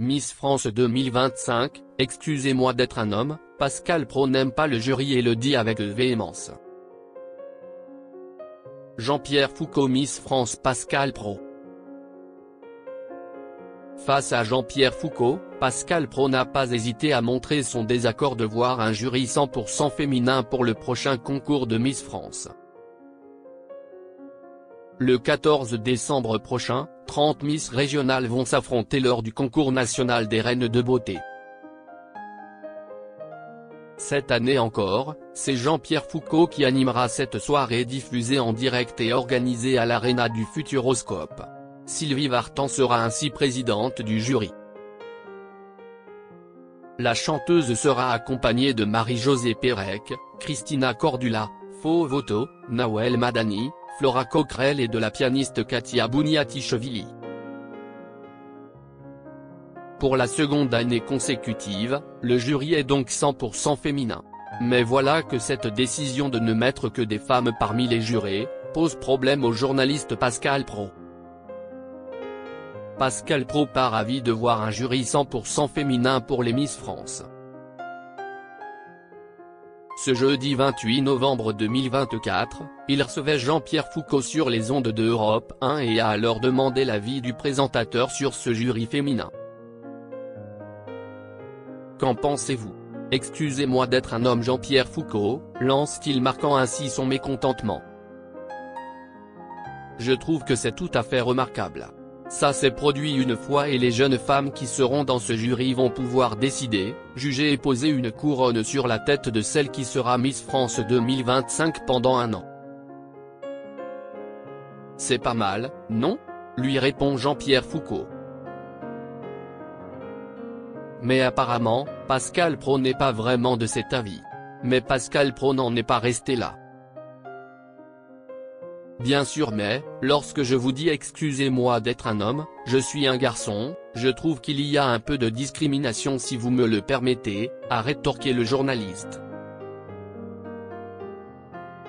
Miss France 2025, excusez-moi d'être un homme, Pascal Praud n'aime pas le jury et le dit avec véhémence. Jean-Pierre Foucault Miss France Pascal Praud. Face à Jean-Pierre Foucault, Pascal Praud n'a pas hésité à montrer son désaccord de voir un jury 100% féminin pour le prochain concours de Miss France. Le 14 décembre prochain, 30 Miss régionales vont s'affronter lors du concours national des reines de beauté. Cette année encore, c'est Jean-Pierre Foucault qui animera cette soirée diffusée en direct et organisée à l'Arena du Futuroscope. Sylvie Vartan sera ainsi présidente du jury. La chanteuse sera accompagnée de Marie-Josée Pérec, Christina Cordula, Faux Voto, Nawel Madani, Flora Coquerel et de la pianiste Katia Bouniatichvili. Pour la seconde année consécutive, le jury est donc 100% féminin. Mais voilà que cette décision de ne mettre que des femmes parmi les jurés, pose problème au journaliste Pascal Praud. Pascal Praud part ravi de voir un jury 100% féminin pour les Miss France. Ce jeudi 28 novembre 2024, il recevait Jean-Pierre Foucault sur les ondes de Europe 1 et a alors demandé l'avis du présentateur sur ce jury féminin. Qu'en pensez-vous? Excusez-moi d'être un homme Jean-Pierre Foucault, lance-t-il marquant ainsi son mécontentement. Je trouve que c'est tout à fait remarquable. Ça s'est produit une fois et les jeunes femmes qui seront dans ce jury vont pouvoir décider, juger et poser une couronne sur la tête de celle qui sera Miss France 2025 pendant un an. C'est pas mal, non? Lui répond Jean-Pierre Foucault. Mais apparemment, Pascal Praud n'est pas vraiment de cet avis. Mais Pascal Praud n'en est pas resté là. Bien sûr mais, lorsque je vous dis excusez-moi d'être un homme, je suis un garçon, je trouve qu'il y a un peu de discrimination si vous me le permettez, a rétorqué le journaliste.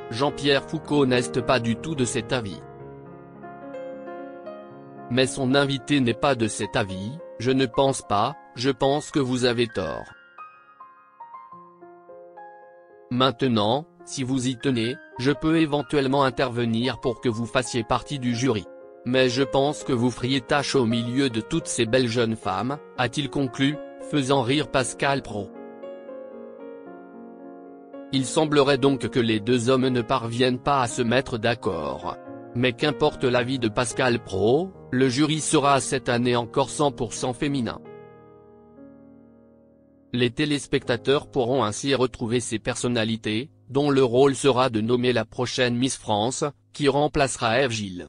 Jean-Pierre Foucault n'est pas du tout de cet avis. Mais son invité n'est pas de cet avis, je ne pense pas, je pense que vous avez tort. Maintenant, si vous y tenez, je peux éventuellement intervenir pour que vous fassiez partie du jury. Mais je pense que vous feriez tâche au milieu de toutes ces belles jeunes femmes, a-t-il conclu, faisant rire Pascal Praud. Il semblerait donc que les deux hommes ne parviennent pas à se mettre d'accord. Mais qu'importe l'avis de Pascal Praud, le jury sera cette année encore 100% féminin. Les téléspectateurs pourront ainsi retrouver ces personnalités, dont le rôle sera de nommer la prochaine Miss France, qui remplacera Ève Gilles.